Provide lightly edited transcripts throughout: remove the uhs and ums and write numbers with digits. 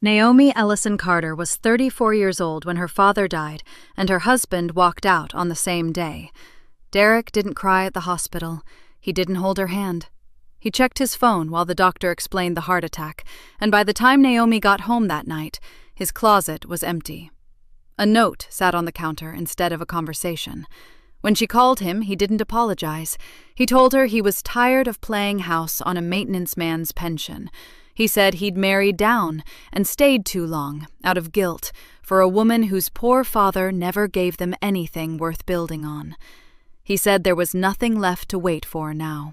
Naomi Ellison Carter was 34 years old when her father died, and her husband walked out on the same day. Derek didn't cry at the hospital. He didn't hold her hand. He checked his phone while the doctor explained the heart attack, and by the time Naomi got home that night, his closet was empty. A note sat on the counter instead of a conversation. When she called him, he didn't apologize. He told her he was tired of playing house on a maintenance man's pension. He said he'd married down and stayed too long, out of guilt, for a woman whose poor father never gave them anything worth building on. He said there was nothing left to wait for now.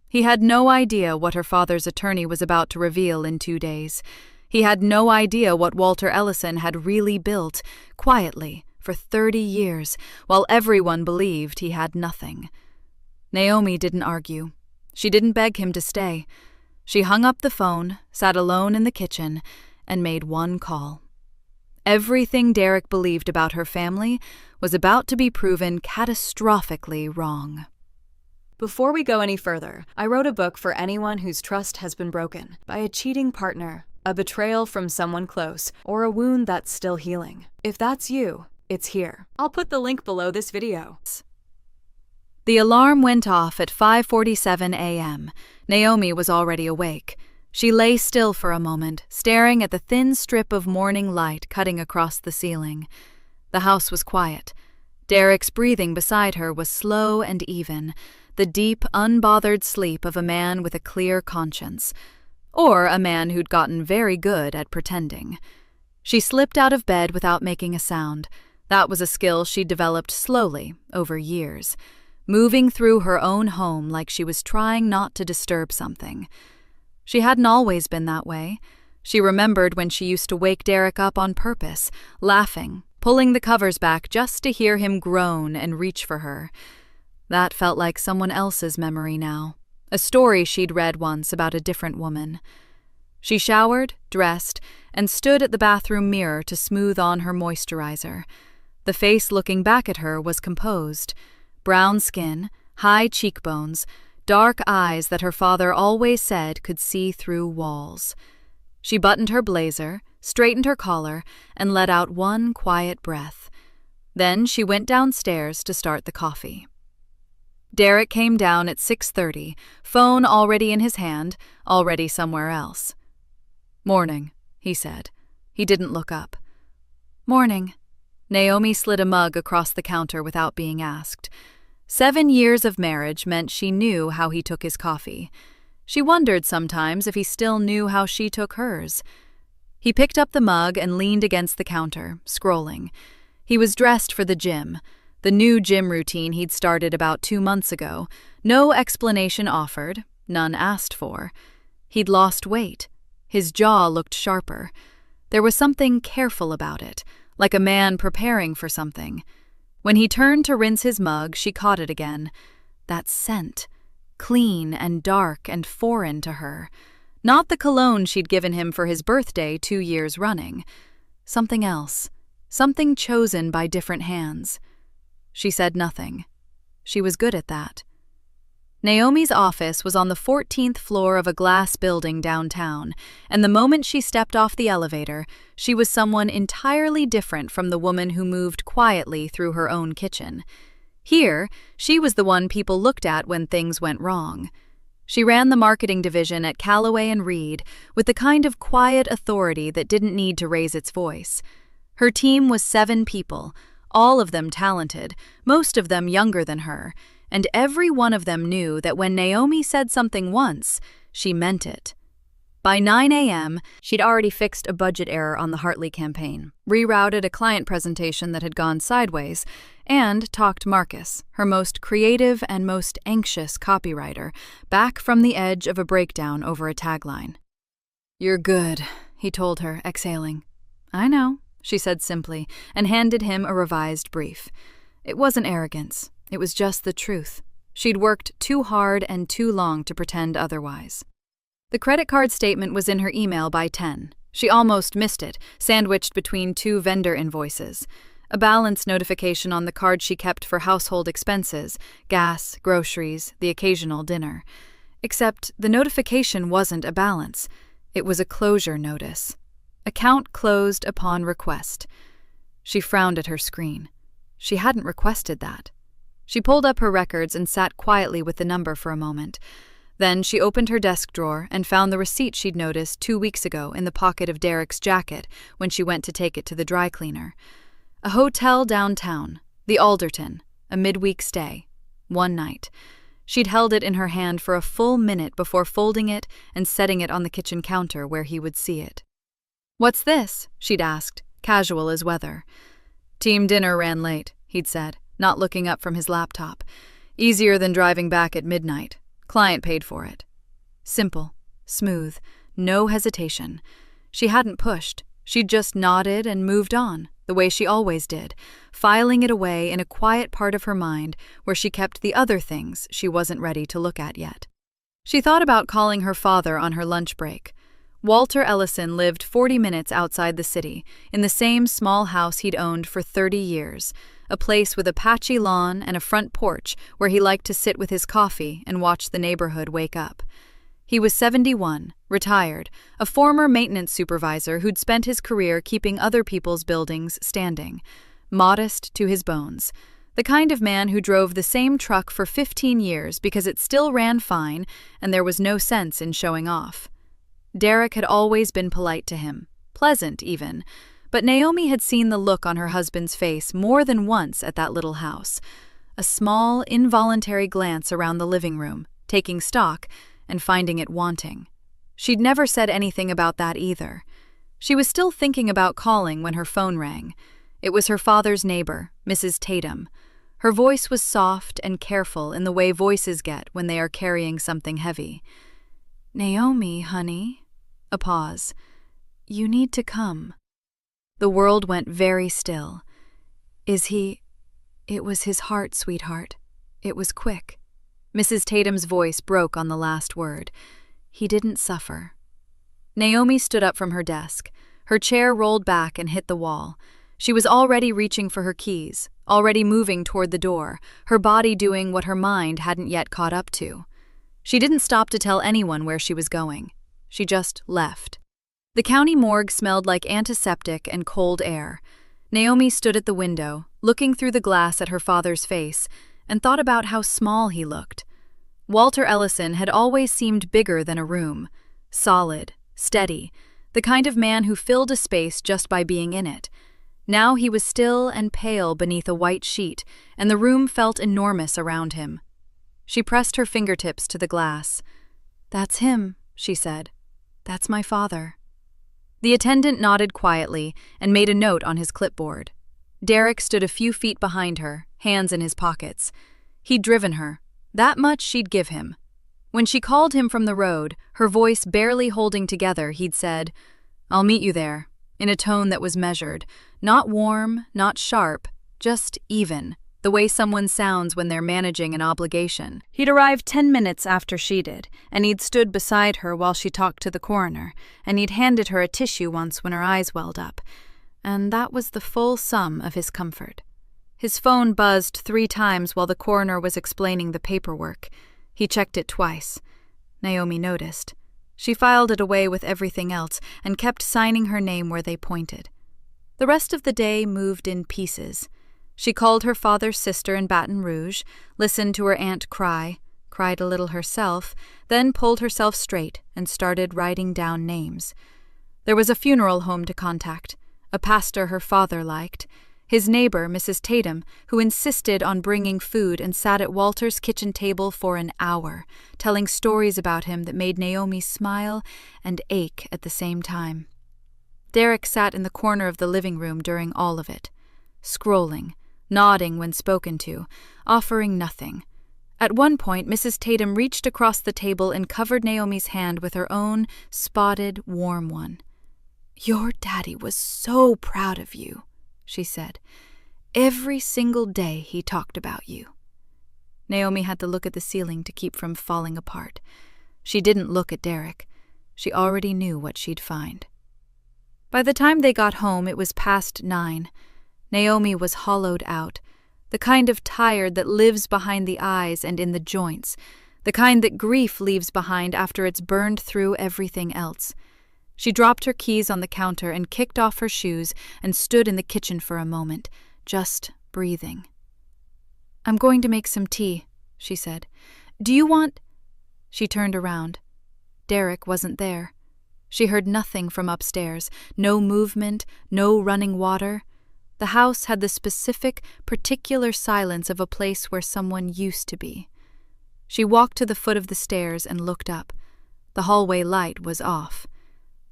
He had no idea what her father's attorney was about to reveal in 2 days. He had no idea what Walter Ellison had really built, quietly, for 30 years, while everyone believed he had nothing. Naomi didn't argue. She didn't beg him to stay. She hung up the phone, sat alone in the kitchen, and made one call. Everything Derek believed about her family was about to be proven catastrophically wrong. Before we go any further, I wrote a book for anyone whose trust has been broken by a cheating partner, a betrayal from someone close, or a wound that's still healing. If that's you, it's here. I'll put the link below this video. The alarm went off at 5:47 a.m. Naomi was already awake. She lay still for a moment, staring at the thin strip of morning light cutting across the ceiling. The house was quiet. Derek's breathing beside her was slow and even, the deep, unbothered sleep of a man with a clear conscience, or a man who'd gotten very good at pretending. She slipped out of bed without making a sound. That was a skill she'd developed slowly, over years, moving through her own home like she was trying not to disturb something. She hadn't always been that way. She remembered when she used to wake Derek up on purpose, laughing, pulling the covers back just to hear him groan and reach for her. That felt like someone else's memory now, a story she'd read once about a different woman. She showered, dressed, and stood at the bathroom mirror to smooth on her moisturizer. The face looking back at her was composed. Brown skin, high cheekbones, dark eyes that her father always said could see through walls. She buttoned her blazer, straightened her collar, and let out one quiet breath. Then she went downstairs to start the coffee. Derek came down at 6:30, phone already in his hand, already somewhere else. "Morning," he said. He didn't look up. "Morning." Naomi slid a mug across the counter without being asked. 7 years of marriage meant she knew how he took his coffee. She wondered sometimes if he still knew how she took hers. He picked up the mug and leaned against the counter, scrolling. He was dressed for the gym, the new gym routine he'd started about 2 months ago. No explanation offered, none asked for. He'd lost weight. His jaw looked sharper. There was something careful about it, like a man preparing for something. When he turned to rinse his mug, she caught it again. That scent, clean and dark and foreign to her. Not the cologne she'd given him for his birthday 2 years running. Something else, something chosen by different hands. She said nothing. She was good at that. Naomi's office was on the 14th floor of a glass building downtown, and the moment she stepped off the elevator, she was someone entirely different from the woman who moved quietly through her own kitchen. Here, she was the one people looked at when things went wrong. She ran the marketing division at Callaway & Reed with the kind of quiet authority that didn't need to raise its voice. Her team was 7 people, all of them talented, most of them younger than her, and every one of them knew that when Naomi said something once, she meant it. By 9 a.m., she'd already fixed a budget error on the Hartley campaign, rerouted a client presentation that had gone sideways, and talked Marcus, her most creative and most anxious copywriter, back from the edge of a breakdown over a tagline. "You're good," he told her, exhaling. "I know," she said simply, and handed him a revised brief. It wasn't arrogance. It was just the truth. She'd worked too hard and too long to pretend otherwise. The credit card statement was in her email by 10. She almost missed it, sandwiched between 2 vendor invoices. A balance notification on the card she kept for household expenses, gas, groceries, the occasional dinner. Except the notification wasn't a balance. It was a closure notice. Account closed upon request. She frowned at her screen. She hadn't requested that. She pulled up her records and sat quietly with the number for a moment. Then she opened her desk drawer and found the receipt she'd noticed 2 weeks ago in the pocket of Derek's jacket when she went to take it to the dry cleaner. A hotel downtown, the Alderton, a midweek stay, 1 night. She'd held it in her hand for a full minute before folding it and setting it on the kitchen counter where he would see it. "What's this?" she'd asked, casual as weather. "Team dinner ran late," he'd said, not looking up from his laptop. "Easier than driving back at midnight. Client paid for it." Simple, smooth, no hesitation. She hadn't pushed. She'd just nodded and moved on, the way she always did, filing it away in a quiet part of her mind where she kept the other things she wasn't ready to look at yet. She thought about calling her father on her lunch break. Walter Ellison lived 40 minutes outside the city, in the same small house he'd owned for 30 years, a place with a patchy lawn and a front porch where he liked to sit with his coffee and watch the neighborhood wake up. He was 71, retired, a former maintenance supervisor who'd spent his career keeping other people's buildings standing, modest to his bones, the kind of man who drove the same truck for 15 years because it still ran fine and there was no sense in showing off. Derek had always been polite to him, pleasant even, but Naomi had seen the look on her husband's face more than once at that little house, a small, involuntary glance around the living room, taking stock, and finding it wanting. She'd never said anything about that either. She was still thinking about calling when her phone rang. It was her father's neighbor, Mrs. Tatum. Her voice was soft and careful in the way voices get when they are carrying something heavy. "Naomi, honey." A pause. "You need to come." The world went very still. "Is he—" "It was his heart, sweetheart. It was quick." Mrs. Tatum's voice broke on the last word. "He didn't suffer." Naomi stood up from her desk. Her chair rolled back and hit the wall. She was already reaching for her keys, already moving toward the door, her body doing what her mind hadn't yet caught up to. She didn't stop to tell anyone where she was going. She just left. The county morgue smelled like antiseptic and cold air. Naomi stood at the window, looking through the glass at her father's face, and thought about how small he looked. Walter Ellison had always seemed bigger than a room, solid, steady, the kind of man who filled a space just by being in it. Now he was still and pale beneath a white sheet, and the room felt enormous around him. She pressed her fingertips to the glass. "That's him," she said. "That's my father." The attendant nodded quietly and made a note on his clipboard. Derek stood a few feet behind her, hands in his pockets. He'd driven her. That much she'd give him. When she called him from the road, her voice barely holding together, he'd said, "I'll meet you there," in a tone that was measured, not warm, not sharp, just even, the way someone sounds when they're managing an obligation. He'd arrived 10 minutes after she did, and he'd stood beside her while she talked to the coroner, and he'd handed her a tissue once when her eyes welled up. And that was the full sum of his comfort. His phone buzzed 3 times while the coroner was explaining the paperwork. He checked it twice. Naomi noticed. She filed it away with everything else and kept signing her name where they pointed. The rest of the day moved in pieces. She called her father's sister in Baton Rouge, listened to her aunt cry, cried a little herself, then pulled herself straight and started writing down names. There was a funeral home to contact, a pastor her father liked, his neighbor, Mrs. Tatum, who insisted on bringing food and sat at Walter's kitchen table for an hour, telling stories about him that made Naomi smile and ache at the same time. Derek sat in the corner of the living room during all of it, scrolling, nodding when spoken to, offering nothing. At one point, Mrs. Tatum reached across the table and covered Naomi's hand with her own spotted, warm one. "Your daddy was so proud of you," she said. "Every single day he talked about you." Naomi had to look at the ceiling to keep from falling apart. She didn't look at Derek. She already knew what she'd find. By the time they got home, it was past 9. Naomi was hollowed out, the kind of tired that lives behind the eyes and in the joints, the kind that grief leaves behind after it's burned through everything else. She dropped her keys on the counter and kicked off her shoes and stood in the kitchen for a moment, just breathing. "I'm going to make some tea," she said. "Do you want—" She turned around. Derek wasn't there. She heard nothing from upstairs, no movement, no running water. The house had the specific, particular silence of a place where someone used to be. She walked to the foot of the stairs and looked up. The hallway light was off.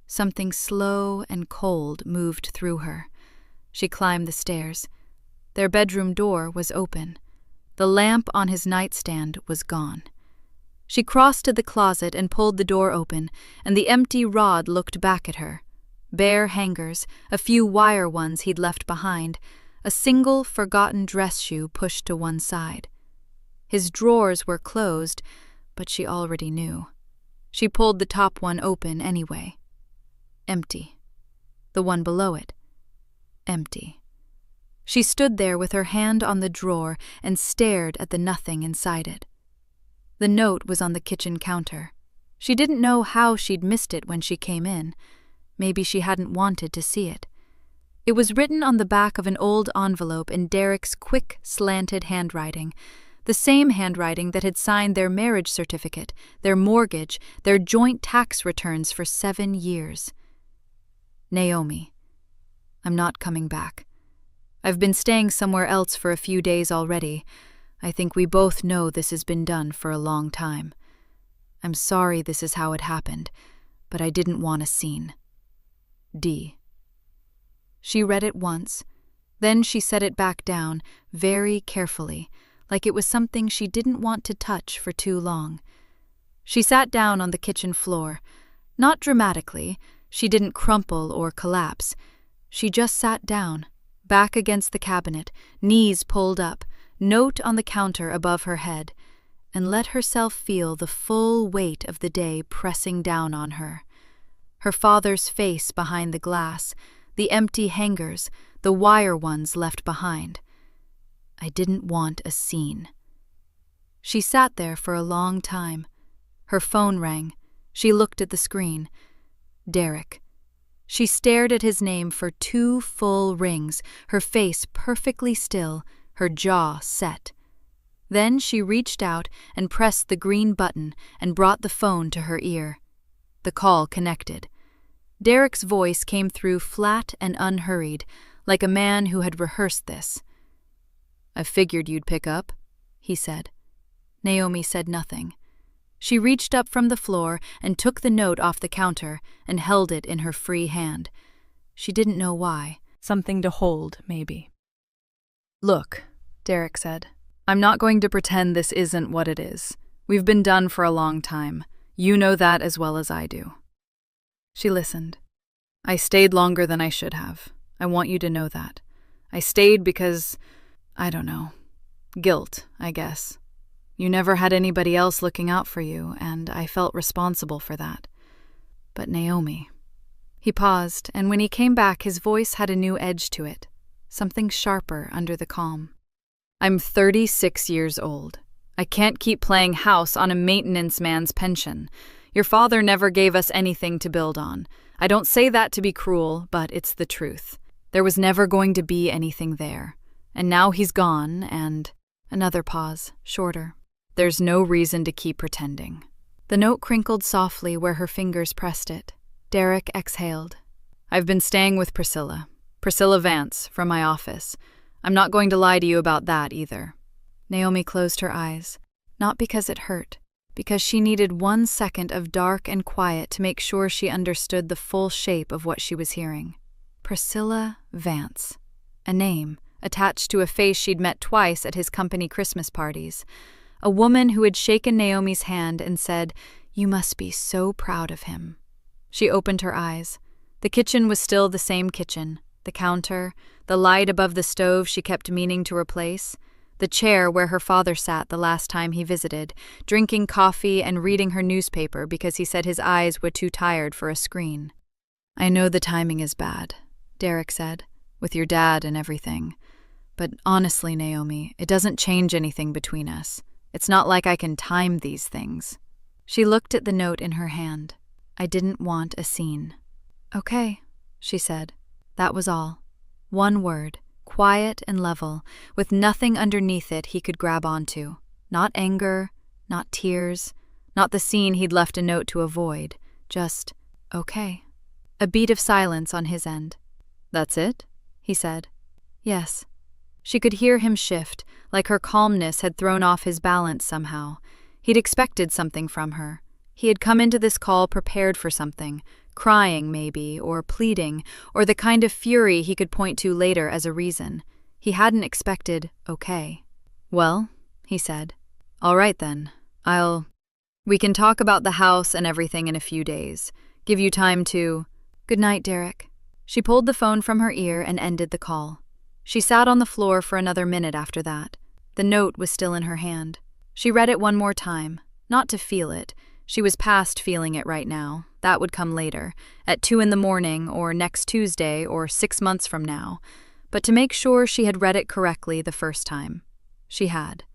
Something slow and cold moved through her. She climbed the stairs. Their bedroom door was open. The lamp on his nightstand was gone. She crossed to the closet and pulled the door open, and the empty rod looked back at her. Bare hangers, a few wire ones he'd left behind, a single forgotten dress shoe pushed to one side. His drawers were closed, but she already knew. She pulled the top one open anyway. Empty. The one below it. Empty. She stood there with her hand on the drawer and stared at the nothing inside it. The note was on the kitchen counter. She didn't know how she'd missed it when she came in. Maybe she hadn't wanted to see it. It was written on the back of an old envelope in Derek's quick, slanted handwriting, the same handwriting that had signed their marriage certificate, their mortgage, their joint tax returns for 7 years. Naomi, I'm not coming back. I've been staying somewhere else for a few days already. I think we both know this has been done for a long time. I'm sorry this is how it happened, but I didn't want a scene. D. She read it once. Then she set it back down, very carefully, like it was something she didn't want to touch for too long. She sat down on the kitchen floor. Not dramatically. She didn't crumple or collapse. She just sat down, back against the cabinet, knees pulled up, note on the counter above her head, and let herself feel the full weight of the day pressing down on her. Her father's face behind the glass, the empty hangers, the wire ones left behind. I didn't want a scene. She sat there for a long time. Her phone rang. She looked at the screen. Derek. She stared at his name for 2 full rings, her face perfectly still, her jaw set. Then she reached out and pressed the green button and brought the phone to her ear. The call connected. Derek's voice came through flat and unhurried, like a man who had rehearsed this. "I figured you'd pick up," he said. Naomi said nothing. She reached up from the floor and took the note off the counter and held it in her free hand. She didn't know why. Something to hold, maybe. "Look," Derek said, "I'm not going to pretend this isn't what it is. We've been done for a long time. You know that as well as I do." She listened. "I stayed longer than I should have. I want you to know that. I stayed because, I don't know, guilt, I guess. You never had anybody else looking out for you, and I felt responsible for that. But Naomi..." He paused, and when he came back, his voice had a new edge to it, something sharper under the calm. "I'm 36 years old. I can't keep playing house on a maintenance man's pension. Your father never gave us anything to build on. I don't say that to be cruel, but it's the truth. There was never going to be anything there. And now he's gone, and..." Another pause, shorter. "There's no reason to keep pretending." The note crinkled softly where her fingers pressed it. Derek exhaled. "I've been staying with Priscilla Vance, from my office. I'm not going to lie to you about that either." Naomi closed her eyes, not because it hurt, because she needed 1 second of dark and quiet to make sure she understood the full shape of what she was hearing. Priscilla Vance. A name, attached to a face she'd met twice at his company Christmas parties. A woman who had shaken Naomi's hand and said, "You must be so proud of him." She opened her eyes. The kitchen was still the same kitchen. The counter, the light above the stove she kept meaning to replace, the chair where her father sat the last time he visited, drinking coffee and reading her newspaper because he said his eyes were too tired for a screen. "I know the timing is bad," Derek said, "with your dad and everything. But honestly, Naomi, it doesn't change anything between us. It's not like I can time these things." She looked at the note in her hand. "I didn't want a scene." Okay, she said. That was all. One word, quiet and level, with nothing underneath it he could grab onto. Not anger, not tears, not the scene he'd left a note to avoid. Just, okay. A beat of silence on his end. That's it? He said. Yes. She could hear him shift, like her calmness had thrown off his balance somehow. He'd expected something from her. He had come into this call prepared for something, crying maybe, or pleading, or the kind of fury he could point to later as a reason. He hadn't expected, okay. Well, he said. All right then, we can talk about the house and everything in a few days. Give you time to… Good night, Derek. She pulled the phone from her ear and ended the call. She sat on the floor for another minute after that. The note was still in her hand. She read it one more time, not to feel it. She was past feeling it right now. That would come later, at 2 a.m, or next Tuesday, or 6 months from now. But to make sure she had read it correctly the first time. She had.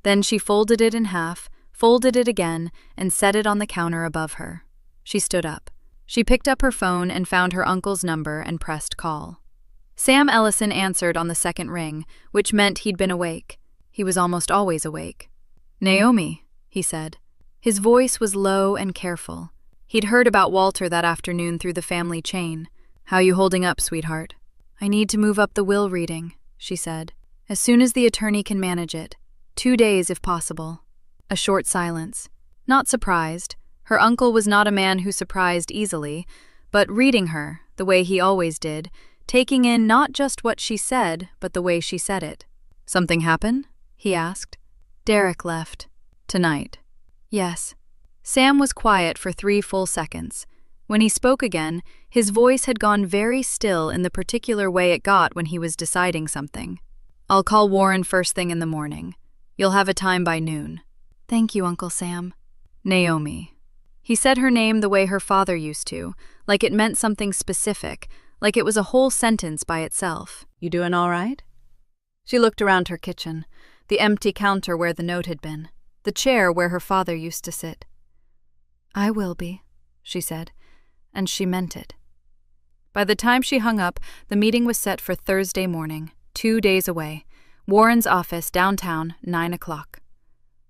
Then she folded it in half, folded it again, and set it on the counter above her. She stood up. She picked up her phone and found her uncle's number and pressed call. Sam Ellison answered on the second ring, which meant he'd been awake. He was almost always awake. Naomi, he said. His voice was low and careful. He'd heard about Walter that afternoon through the family chain. How you holding up, sweetheart? I need to move up the will reading, she said. As soon as the attorney can manage it. 2 days if possible. A short silence. Not surprised. Her uncle was not a man who surprised easily, but reading her, the way he always did, taking in not just what she said, but the way she said it. Something happen? He asked. Derek left. Tonight. Yes. Sam was quiet for 3 full seconds. When he spoke again, his voice had gone very still in the particular way it got when he was deciding something. I'll call Warren first thing in the morning. You'll have a time by noon. Thank you, Uncle Sam. Naomi. He said her name the way her father used to, like it meant something specific, like it was a whole sentence by itself. You doing all right? She looked around her kitchen, the empty counter where the note had been, the chair where her father used to sit. I will be, she said, and she meant it. By the time she hung up, the meeting was set for Thursday morning, 2 days away. Warren's office, downtown, 9 o'clock.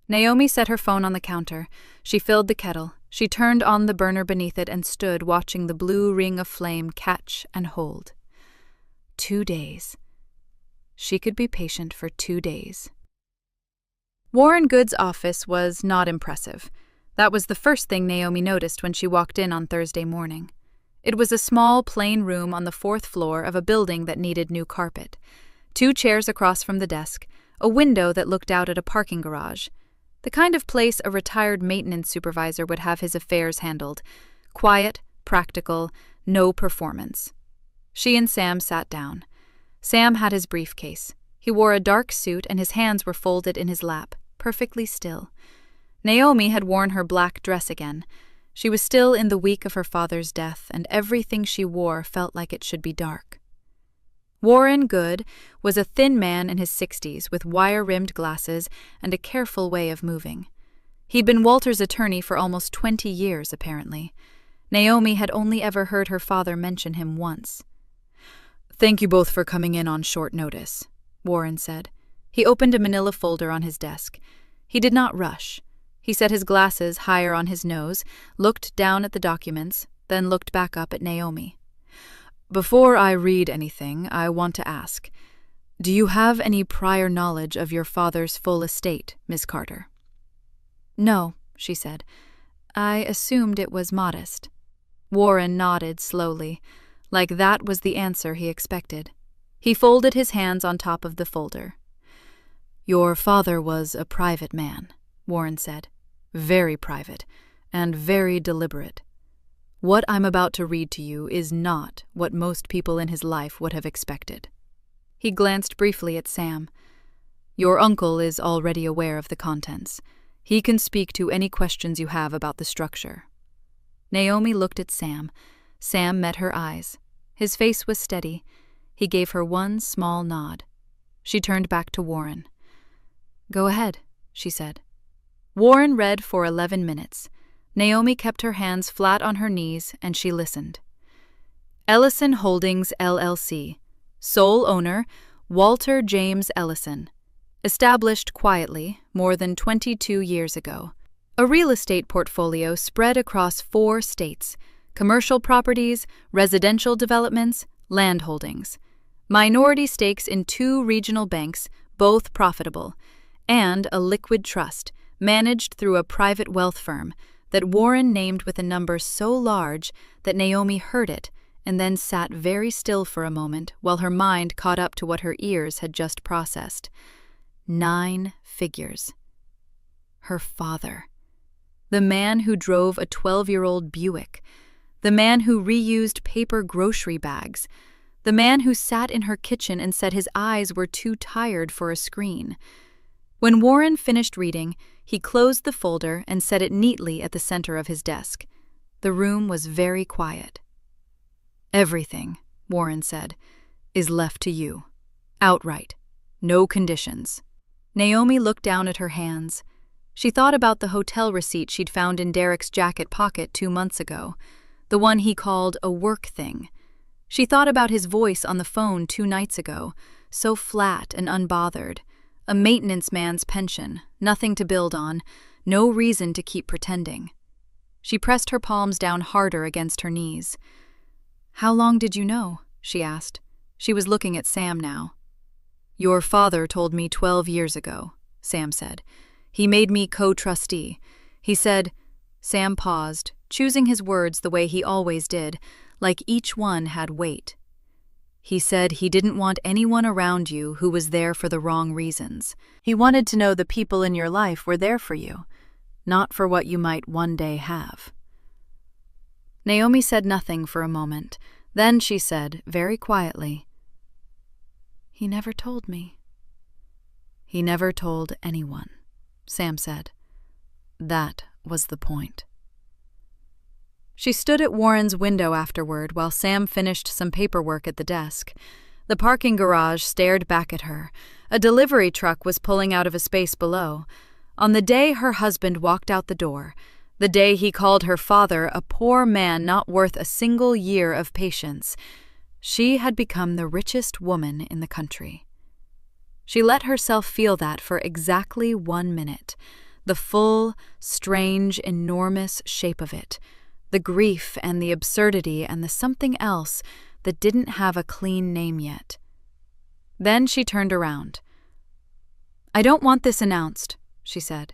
Naomi set her phone on the counter. She filled the kettle. She turned on the burner beneath it and stood watching the blue ring of flame catch and hold. 2 days. She could be patient for 2 days. Warren Good's office was not impressive. That was the first thing Naomi noticed when she walked in on Thursday morning. It was a small, plain room on the 4th floor of a building that needed new carpet. 2 chairs across from the desk, a window that looked out at a parking garage. The kind of place a retired maintenance supervisor would have his affairs handled. Quiet, practical, no performance. She and Sam sat down. Sam had his briefcase. He wore a dark suit and his hands were folded in his lap, perfectly still. Naomi had worn her black dress again. She was still in the week of her father's death, and everything she wore felt like it should be dark. Warren Good was a thin man in his 60s with wire-rimmed glasses and a careful way of moving. He'd been Walter's attorney for almost 20 years, apparently. Naomi had only ever heard her father mention him once. Thank you both for coming in on short notice, Warren said. He opened a manila folder on his desk. He did not rush. He set his glasses higher on his nose, looked down at the documents, then looked back up at Naomi. Before I read anything, I want to ask, do you have any prior knowledge of your father's full estate, Miss Carter? No, she said. I assumed it was modest. Warren nodded slowly, like that was the answer he expected. He folded his hands on top of the folder. Your father was a private man, Warren said. Very private, and very deliberate. What I'm about to read to you is not what most people in his life would have expected. He glanced briefly at Sam. Your uncle is already aware of the contents. He can speak to any questions you have about the structure. Naomi looked at Sam. Sam met her eyes. His face was steady. He gave her one small nod. She turned back to Warren. Go ahead, she said. Warren read for 11 minutes. Naomi kept her hands flat on her knees, and she listened. Ellison Holdings, LLC. Sole owner, Walter James Ellison. Established quietly more than 22 years ago. A real estate portfolio spread across 4 states, commercial properties, residential developments, land holdings. Minority stakes in 2 regional banks, both profitable, and a liquid trust managed through a private wealth firm that Warren named with a number so large that Naomi heard it and then sat very still for a moment while her mind caught up to what her ears had just processed. 9 figures. Her father. The man who drove a 12-year-old Buick. The man who reused paper grocery bags. The man who sat in her kitchen and said his eyes were too tired for a screen. When Warren finished reading, he closed the folder and set it neatly at the center of his desk. The room was very quiet. "Everything," Warren said, "is left to you. Outright. No conditions." Naomi looked down at her hands. She thought about the hotel receipt she'd found in Derek's jacket pocket 2 months ago, the one he called a work thing. She thought about his voice on the phone 2 nights ago, so flat and unbothered. A maintenance man's pension, nothing to build on, no reason to keep pretending. She pressed her palms down harder against her knees. "How long did you know?" she asked. She was looking at Sam now. "Your father told me 12 years ago," Sam said. "He made me co-trustee. He said—" Sam paused, choosing his words the way he always did, like each one had weight. "He said he didn't want anyone around you who was there for the wrong reasons. He wanted to know the people in your life were there for you, not for what you might one day have." Naomi said nothing for a moment. Then she said, very quietly, "He never told me." "He never told anyone," Sam said. "That was the point." She stood at Warren's window afterward while Sam finished some paperwork at the desk. The parking garage stared back at her. A delivery truck was pulling out of a space below. On the day her husband walked out the door, the day he called her father a poor man not worth a single year of patience, she had become the richest woman in the country. She let herself feel that for exactly 1 minute, the full, strange, enormous shape of it, the grief and the absurdity and the something else that didn't have a clean name yet. Then she turned around. "I don't want this announced," she said.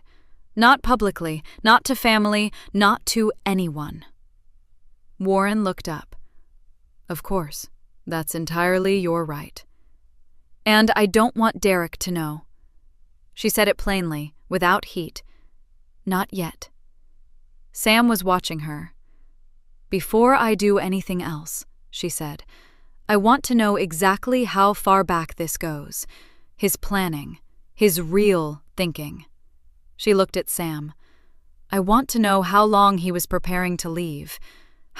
"Not publicly, not to family, not to anyone." Warren looked up. "Of course, that's entirely your right." "And I don't want Derek to know." She said it plainly, without heat. "Not yet." Sam was watching her. "Before I do anything else," she said, "I want to know exactly how far back this goes. His planning, his real thinking." She looked at Sam. "I want to know how long he was preparing to leave,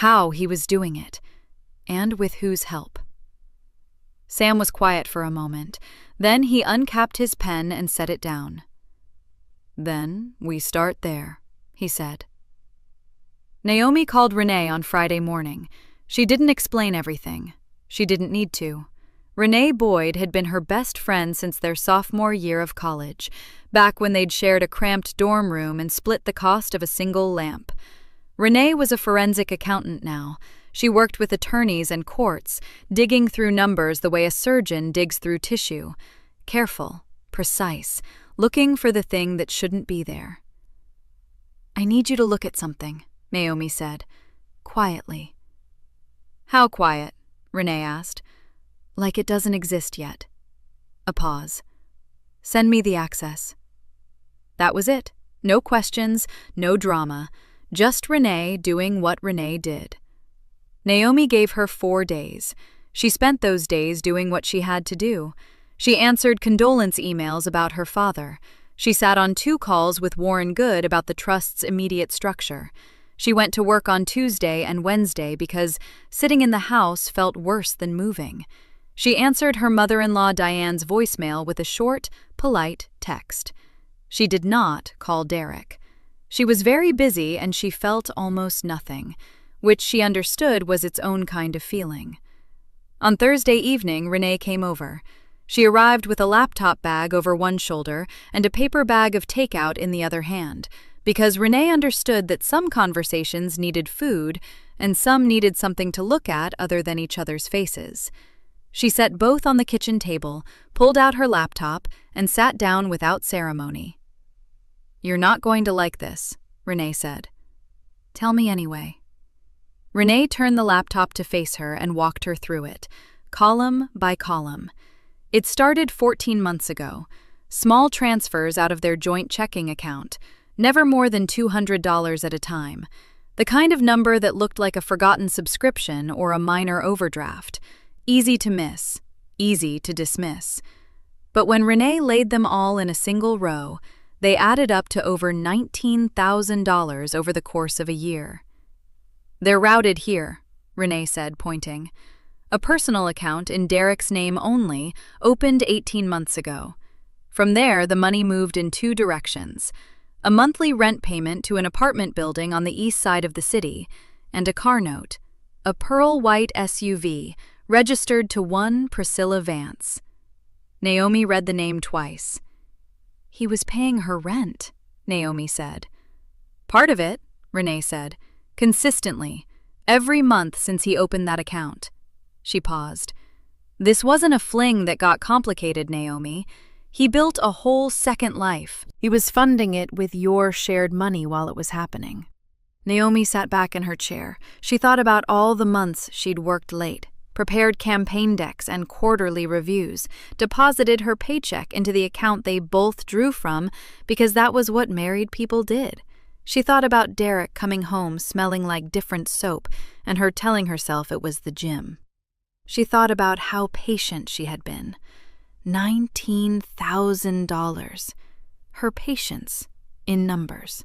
how he was doing it, and with whose help." Sam was quiet for a moment. Then he uncapped his pen and set it down. "Then we start there," he said. Naomi called Renee on Friday morning. She didn't explain everything. She didn't need to. Renee Boyd had been her best friend since their sophomore year of college, back when they'd shared a cramped dorm room and split the cost of a single lamp. Renee was a forensic accountant now. She worked with attorneys and courts, digging through numbers the way a surgeon digs through tissue. Careful, precise, looking for the thing that shouldn't be there. "I need you to look at something," Naomi said, quietly. "How quiet?" Renee asked. "Like it doesn't exist yet." A pause. "Send me the access." That was it. No questions, no drama. Just Renee doing what Renee did. Naomi gave her 4 days. She spent those days doing what she had to do. She answered condolence emails about her father. She sat on 2 calls with Warren Good about the trust's immediate structure. She went to work on Tuesday and Wednesday because sitting in the house felt worse than moving. She answered her mother-in-law Diane's voicemail with a short, polite text. She did not call Derek. She was very busy and she felt almost nothing. which she understood was its own kind of feeling. On Thursday evening, Renee came over. She arrived with a laptop bag over one shoulder and a paper bag of takeout in the other hand, because Renee understood that some conversations needed food and some needed something to look at other than each other's faces. She set both on the kitchen table, pulled out her laptop, and sat down without ceremony. "You're not going to like this," Renee said. "Tell me anyway." Renee turned the laptop to face her and walked her through it, column by column. It started 14 months ago. Small transfers out of their joint checking account, never more than $200 at a time. The kind of number that looked like a forgotten subscription or a minor overdraft. Easy to miss, easy to dismiss. But when Renee laid them all in a single row, they added up to over $19,000 over the course of a year. "They're routed here," Renee said, pointing. A personal account in Derek's name only opened 18 months ago. From there, the money moved in two directions: a monthly rent payment to an apartment building on the east side of the city, and a car note, a pearl white SUV, registered to one Priscilla Vance. Naomi read the name twice. "He was paying her rent," Naomi said. "Part of it," Renee said. "Consistently, every month since he opened that account." She paused. "This wasn't a fling that got complicated, Naomi. He built a whole second life. He was funding it with your shared money while it was happening." Naomi sat back in her chair. She thought about all the months she'd worked late, prepared campaign decks and quarterly reviews, deposited her paycheck into the account they both drew from because that was what married people did. She thought about Derek coming home smelling like different soap and her telling herself it was the gym. She thought about how patient she had been. $19,000. Her patience in numbers.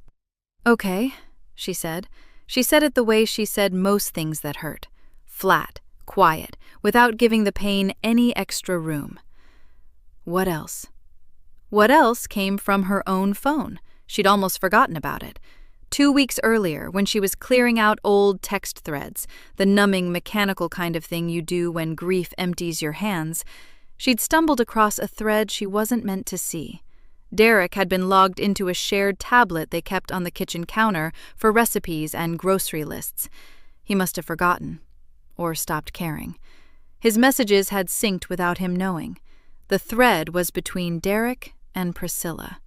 "Okay," she said. She said it the way she said most things that hurt. Flat, quiet, without giving the pain any extra room. "What else?" What else came from her own phone. She'd almost forgotten about it. 2 weeks earlier, when she was clearing out old text threads, the numbing, mechanical kind of thing you do when grief empties your hands, she'd stumbled across a thread she wasn't meant to see. Derek had been logged into a shared tablet they kept on the kitchen counter for recipes and grocery lists. He must have forgotten, or stopped caring. His messages had synced without him knowing. The thread was between Derek and Priscilla.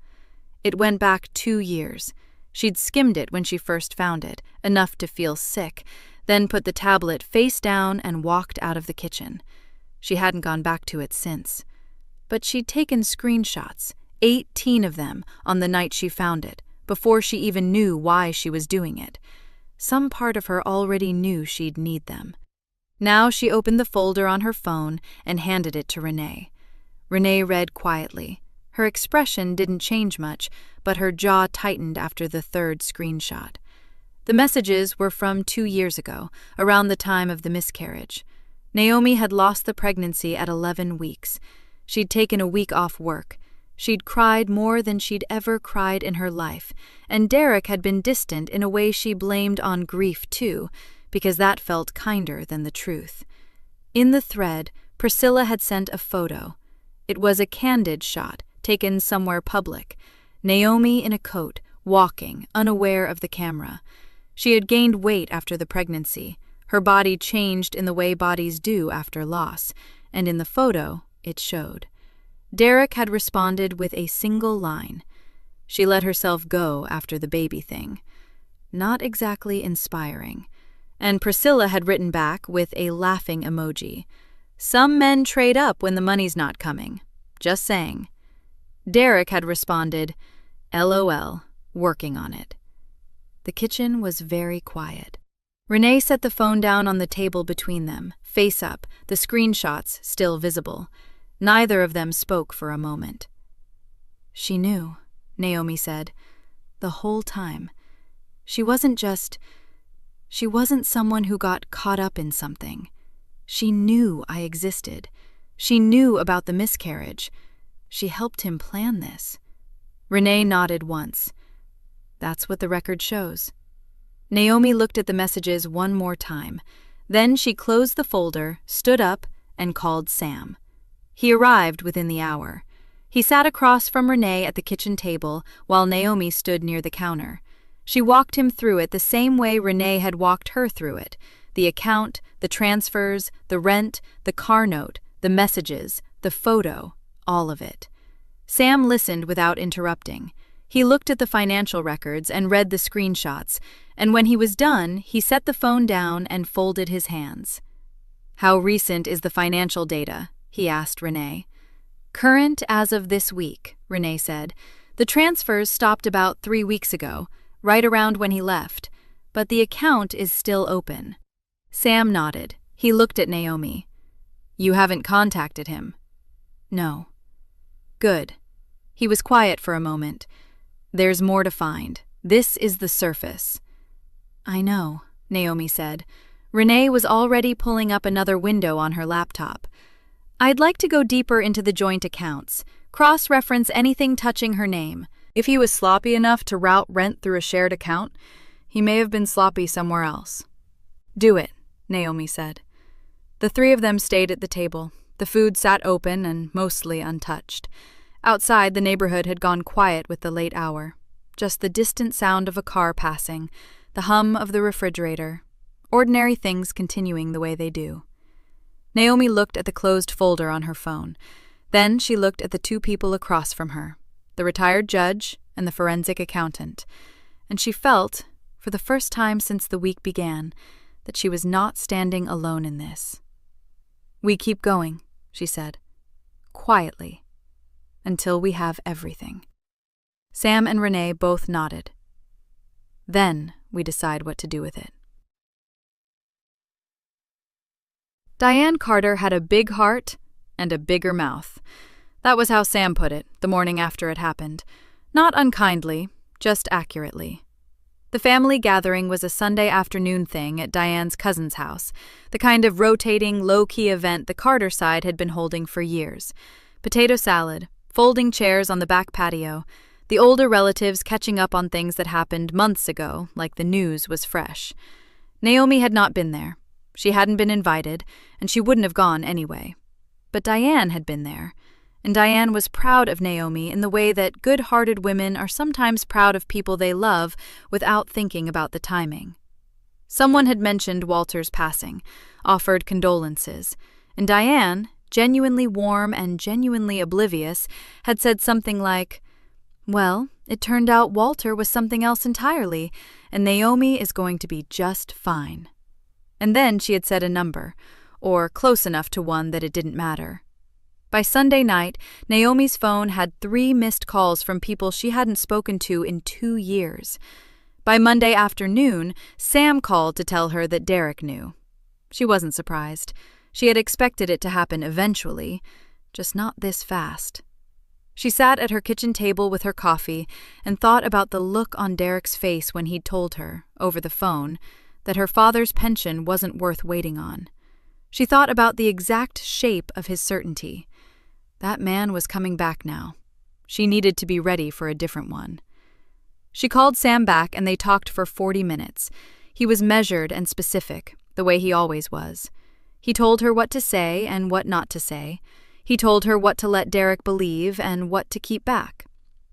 It went back 2 years. She'd skimmed it when she first found it, enough to feel sick, then put the tablet face down and walked out of the kitchen. She hadn't gone back to it since. But she'd taken screenshots, 18 of them, on the night she found it, before she even knew why she was doing it. Some part of her already knew she'd need them. Now she opened the folder on her phone and handed it to Renee. Renee read quietly. Her expression didn't change much, but her jaw tightened after the third screenshot. The messages were from 2 years ago, around the time of the miscarriage. Naomi had lost the pregnancy at 11 weeks. She'd taken a week off work. She'd cried more than she'd ever cried in her life, and Derek had been distant in a way she blamed on grief too, because that felt kinder than the truth. In the thread, Priscilla had sent a photo. It was a candid shot, taken somewhere public. Naomi in a coat, walking, unaware of the camera. She had gained weight after the pregnancy. Her body changed in the way bodies do after loss, and in the photo, it showed. Derek had responded with a single line. She let herself go after the baby thing. Not exactly inspiring. And Priscilla had written back with a laughing emoji. "Some men trade up when the money's not coming. Just saying." Derek had responded, "LOL, working on it." The kitchen was very quiet. Renee set the phone down on the table between them, face up, the screenshots still visible. Neither of them spoke for a moment. "She knew," Naomi said, "the whole time. She wasn't someone who got caught up in something. She knew I existed. She knew about the miscarriage. She helped him plan this." Renee nodded once. "That's what the record shows." Naomi looked at the messages one more time. Then she closed the folder, stood up, and called Sam. He arrived within the hour. He sat across from Renee at the kitchen table while Naomi stood near the counter. She walked him through it the same way Renee had walked her through it: the account, the transfers, the rent, the car note, the messages, the photo, all of it. Sam listened without interrupting. He looked at the financial records and read the screenshots, and when he was done, he set the phone down and folded his hands. "How recent is the financial data?" he asked Renee. "Current as of this week," Renee said. "The transfers stopped about 3 weeks ago, right around when he left, but the account is still open." Sam nodded. He looked at Naomi. "You haven't contacted him?" "No." "Good." He was quiet for a moment. "There's more to find. This is the surface." "I know," Naomi said. Renee was already pulling up another window on her laptop. "I'd like to go deeper into the joint accounts, cross-reference anything touching her name. If he was sloppy enough to route rent through a shared account, he may have been sloppy somewhere else." "Do it," Naomi said. The three of them stayed at the table. The food sat open and mostly untouched. Outside, the neighborhood had gone quiet with the late hour. Just the distant sound of a car passing, the hum of the refrigerator, ordinary things continuing the way they do. Naomi looked at the closed folder on her phone. Then she looked at the two people across from her, the retired judge and the forensic accountant, and she felt, for the first time since the week began, that she was not standing alone in this. "We keep going," she said, quietly, "until we have everything." Sam and Renee both nodded. "Then we decide what to do with it." Diane Carter had a big heart and a bigger mouth. That was how Sam put it the morning after it happened. Not unkindly, just accurately. The family gathering was a Sunday afternoon thing at Diane's cousin's house, the kind of rotating, low-key event the Carter side had been holding for years. Potato salad, folding chairs on the back patio, the older relatives catching up on things that happened months ago, like the news was fresh. Naomi had not been there. She hadn't been invited, and she wouldn't have gone anyway. But Diane had been there, and Diane was proud of Naomi in the way that good-hearted women are sometimes proud of people they love without thinking about the timing. Someone had mentioned Walter's passing, offered condolences, and Diane, genuinely warm and genuinely oblivious, had said something like, "Well, it turned out Walter was something else entirely, and Naomi is going to be just fine." And then she had said a number, or close enough to one that it didn't matter. By Sunday night, Naomi's phone had 3 missed calls from people she hadn't spoken to in 2 years. By Monday afternoon, Sam called to tell her that Derek knew. She wasn't surprised. She had expected it to happen eventually, just not this fast. She sat at her kitchen table with her coffee and thought about the look on Derek's face when he'd told her, over the phone, that her father's pension wasn't worth waiting on. She thought about the exact shape of his certainty. That man was coming back now. She needed to be ready for a different one. She called Sam back and they talked for 40 minutes. He was measured and specific, the way he always was. He told her what to say and what not to say. He told her what to let Derek believe and what to keep back.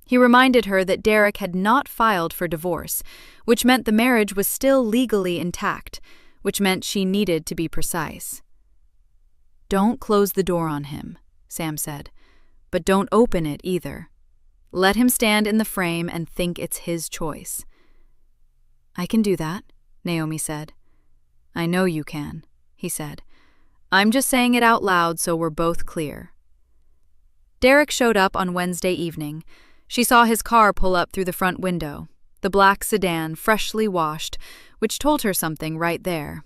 He reminded her that Derek had not filed for divorce, which meant the marriage was still legally intact, which meant she needed to be precise. "Don't close the door on him," Sam said, "but don't open it either. Let him stand in the frame and think it's his choice." "I can do that," Naomi said. "I know you can," he said. "I'm just saying it out loud so we're both clear." Derek showed up on Wednesday evening. She saw his car pull up through the front window, the black sedan freshly washed, which told her something right there.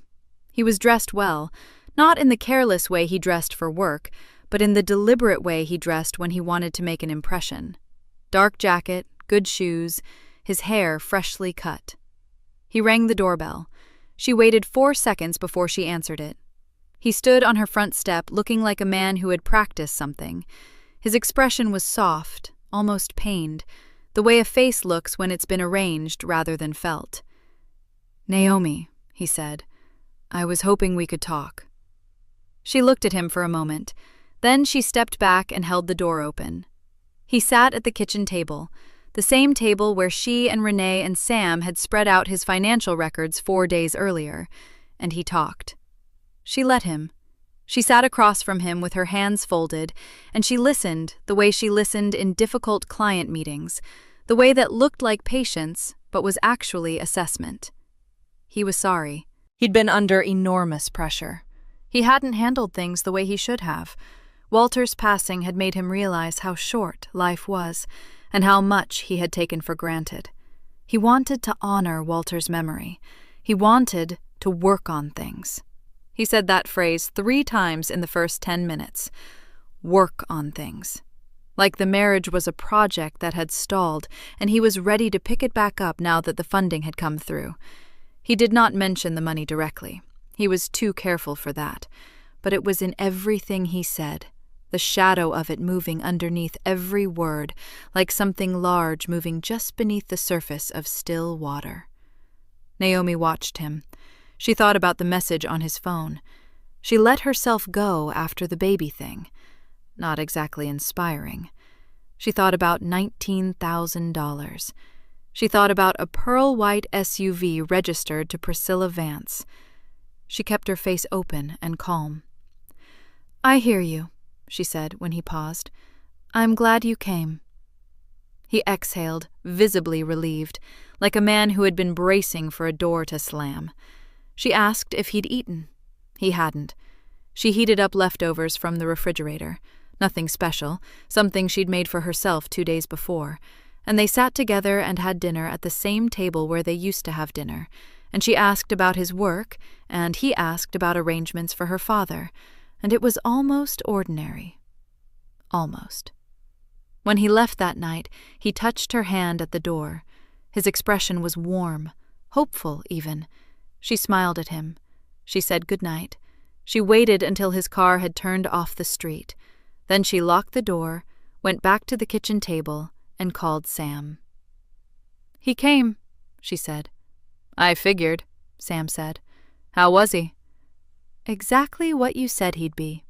He was dressed well, not in the careless way he dressed for work, but in the deliberate way he dressed when he wanted to make an impression. Dark jacket, good shoes, his hair freshly cut. He rang the doorbell. She waited 4 seconds before she answered it. He stood on her front step looking like a man who had practiced something. His expression was soft, almost pained, the way a face looks when it's been arranged rather than felt. Naomi, he said, I was hoping we could talk. She looked at him for a moment. Then she stepped back and held the door open. He sat at the kitchen table, the same table where she and Renee and Sam had spread out his financial records 4 days earlier, and he talked. She let him. She sat across from him with her hands folded, and she listened the way she listened in difficult client meetings, the way that looked like patience but was actually assessment. He was sorry. He'd been under enormous pressure. He hadn't handled things the way he should have. Walter's passing had made him realize how short life was and how much he had taken for granted. He wanted to honor Walter's memory. He wanted to work on things. He said that phrase 3 times in the first 10 minutes. Work on things. Like the marriage was a project that had stalled, and he was ready to pick it back up now that the funding had come through. He did not mention the money directly. He was too careful for that. But it was in everything he said, the shadow of it moving underneath every word, like something large moving just beneath the surface of still water. Naomi watched him. She thought about the message on his phone. She let herself go after the baby thing. Not exactly inspiring. She thought about $19,000. She thought about a pearl-white SUV registered to Priscilla Vance. She kept her face open and calm. I hear you, she said when he paused. I'm glad you came. He exhaled, visibly relieved, like a man who had been bracing for a door to slam. She asked if he'd eaten. He hadn't. She heated up leftovers from the refrigerator. Nothing special, something she'd made for herself 2 days before. And they sat together and had dinner at the same table where they used to have dinner. And she asked about his work, and he asked about arrangements for her father. And it was almost ordinary. Almost. When he left that night, he touched her hand at the door. His expression was warm, hopeful even. She smiled at him. She said goodnight. She waited until his car had turned off the street. Then she locked the door, went back to the kitchen table, and called Sam. He came, she said. I figured, Sam said. How was he? Exactly what you said he'd be.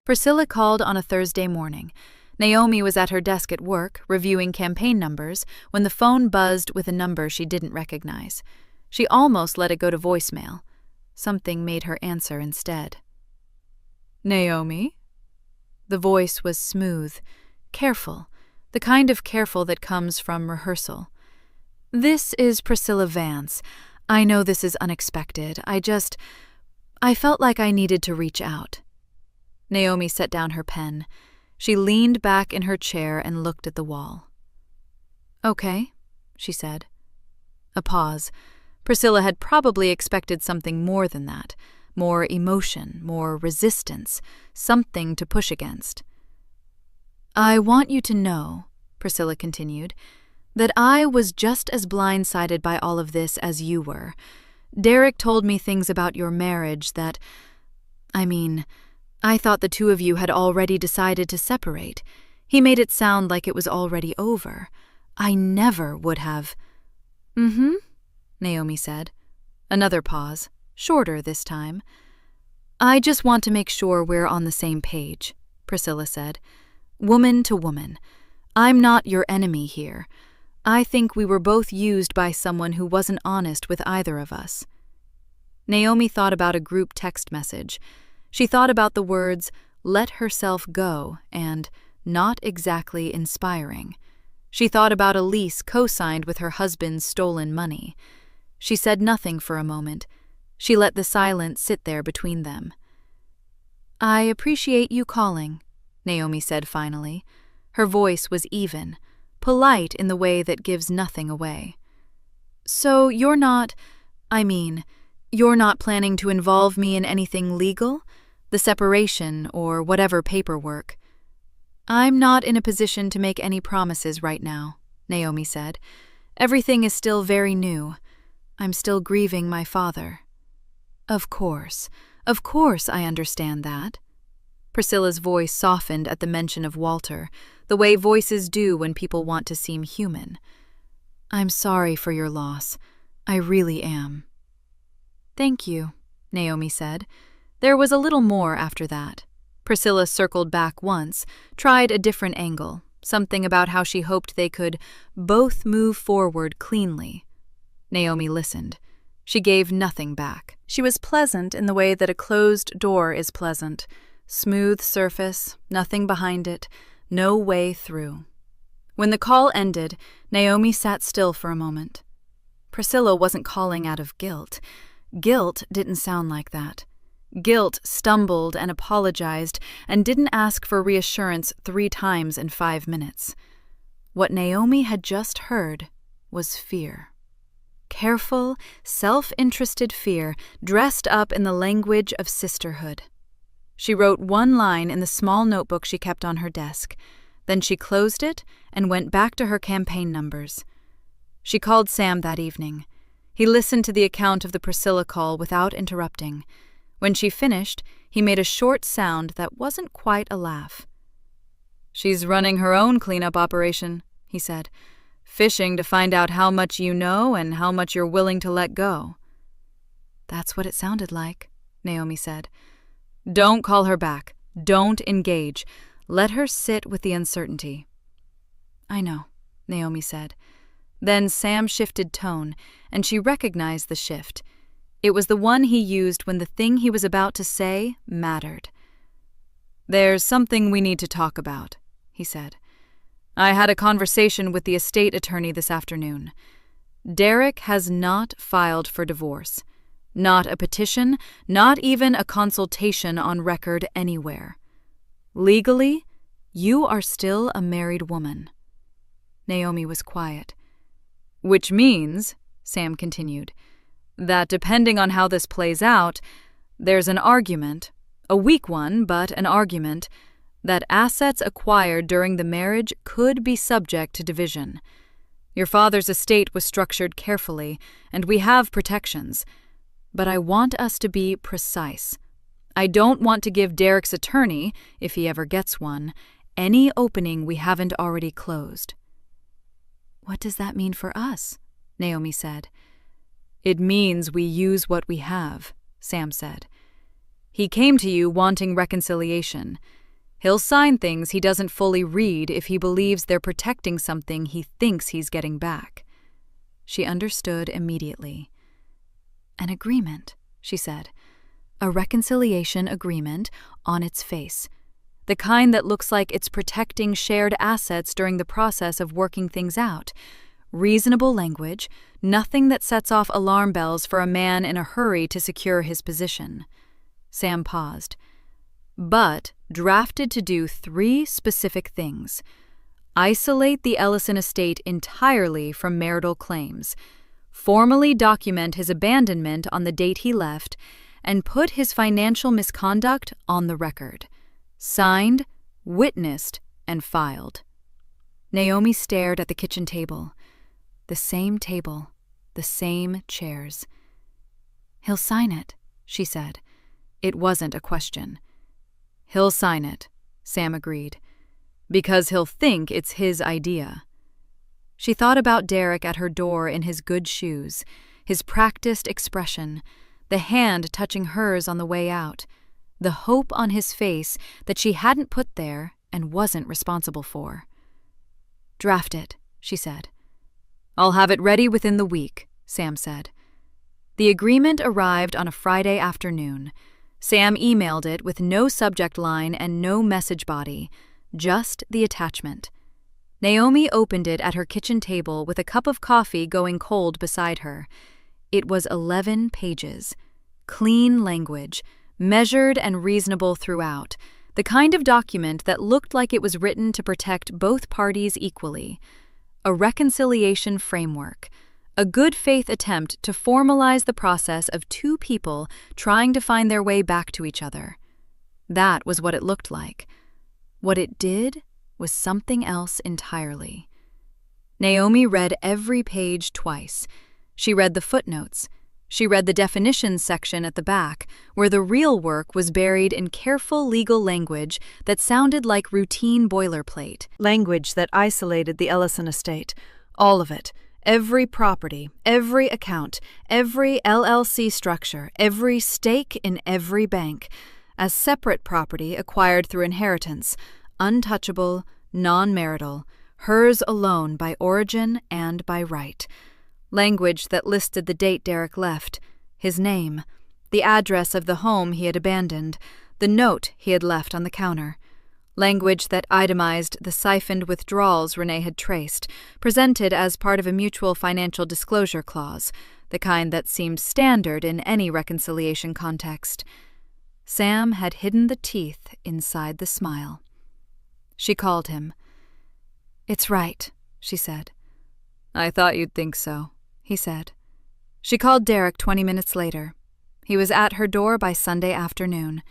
Priscilla called on a Thursday morning. Naomi was at her desk at work, reviewing campaign numbers, when the phone buzzed with a number she didn't recognize. She almost let it go to voicemail. Something made her answer instead. Naomi? The voice was smooth, careful, the kind of careful that comes from rehearsal. This is Priscilla Vance. I know this is unexpected. I felt like I needed to reach out. Naomi set down her pen. She leaned back in her chair and looked at the wall. Okay, she said. A pause. Priscilla had probably expected something more than that. More emotion, more resistance, something to push against. I want you to know, Priscilla continued, that I was just as blindsided by all of this as you were. Derek told me things about your marriage that... I thought the 2 of you had already decided to separate. He made it sound like it was already over. I never would have... Naomi said. Another pause, shorter this time. I just want to make sure we're on the same page, Priscilla said. Woman to woman. I'm not your enemy here. I think we were both used by someone who wasn't honest with either of us. Naomi thought about a group text message. She thought about the words, let herself go, and not exactly inspiring. She thought about a lease co-signed with her husband's stolen money. She said nothing for a moment. She let the silence sit there between them. I appreciate you calling, Naomi said finally. Her voice was even, polite in the way that gives nothing away. So you're not planning to involve me in anything legal? The separation or whatever paperwork? I'm not in a position to make any promises right now, Naomi said. Everything is still very new. I'm still grieving my father. Of course I understand that. Priscilla's voice softened at the mention of Walter, the way voices do when people want to seem human. I'm sorry for your loss. I really am. Thank you, Naomi said. There was a little more after that. Priscilla circled back once, tried a different angle, something about how she hoped they could both move forward cleanly. Naomi listened. She gave nothing back. She was pleasant in the way that a closed door is pleasant. Smooth surface, nothing behind it, no way through. When the call ended, Naomi sat still for a moment. Priscilla wasn't calling out of guilt. Guilt didn't sound like that. Guilt stumbled and apologized and didn't ask for reassurance 3 times in 5 minutes. What Naomi had just heard was fear. Careful, self-interested fear dressed up in the language of sisterhood. She wrote 1 line in the small notebook she kept on her desk. Then she closed it and went back to her campaign numbers. She called Sam that evening. He listened to the account of the Priscilla call without interrupting. When she finished, he made a short sound that wasn't quite a laugh. "She's running her own cleanup operation," he said. "Fishing to find out how much you know and how much you're willing to let go." "That's what it sounded like," Naomi said. "Don't call her back. Don't engage. Let her sit with the uncertainty." "I know," Naomi said. Then Sam shifted tone, and she recognized the shift. It was the one he used when the thing he was about to say mattered. "There's something we need to talk about," he said. "I had a conversation with the estate attorney this afternoon. Derek has not filed for divorce. Not a petition, not even a consultation on record anywhere. Legally, you are still a married woman." Naomi was quiet. "Which means," Sam continued, "that depending on how this plays out, there's an argument, a weak one, but an argument, that assets acquired during the marriage could be subject to division. Your father's estate was structured carefully, and we have protections. But I want us to be precise. I don't want to give Derek's attorney, if he ever gets one, any opening we haven't already closed." "What does that mean for us?" Naomi said. "It means we use what we have," Sam said. "He came to you wanting reconciliation. He'll sign things he doesn't fully read if he believes they're protecting something he thinks he's getting back." She understood immediately. "An agreement," she said. "A reconciliation agreement on its face. The kind that looks like it's protecting shared assets during the process of working things out. Reasonable language, nothing that sets off alarm bells for a man in a hurry to secure his position." Sam paused. "But drafted to do 3 specific things. Isolate the Ellison estate entirely from marital claims, formally document his abandonment on the date he left, and put his financial misconduct on the record. Signed, witnessed, and filed." Naomi stared at the kitchen table. The same table, the same chairs. "He'll sign it," she said. It wasn't a question. "He'll sign it," Sam agreed, "because he'll think it's his idea." She thought about Derek at her door in his good shoes, his practiced expression, the hand touching hers on the way out, the hope on his face that she hadn't put there and wasn't responsible for. "Draft it," she said. "I'll have it ready within the week," Sam said. The agreement arrived on a Friday afternoon. Sam emailed it with no subject line and no message body, just the attachment. Naomi opened it at her kitchen table with a cup of coffee going cold beside her. It was 11 pages. Clean language, measured and reasonable throughout, the kind of document that looked like it was written to protect both parties equally. A reconciliation framework, a good-faith attempt to formalize the process of 2 people trying to find their way back to each other. That was what it looked like. What it did was something else entirely. Naomi read every page twice. She read the footnotes. She read the definitions section at the back, where the real work was buried in careful legal language that sounded like routine boilerplate. Language that isolated the Ellison estate, all of it, Every property, every account, every LLC structure, every stake in every bank, as separate property acquired through inheritance, untouchable, non-marital, hers alone by origin and by right. Language that listed the date Derek left, his name, the address of the home he had abandoned, the note he had left on the counter. Language that itemized the siphoned withdrawals Renee had traced, presented as part of a mutual financial disclosure clause, the kind that seemed standard in any reconciliation context. Sam had hidden the teeth inside the smile. She called him. "It's right," she said. "I thought you'd think so," he said. She called Derek 20 minutes later. He was at her door by Sunday afternoon.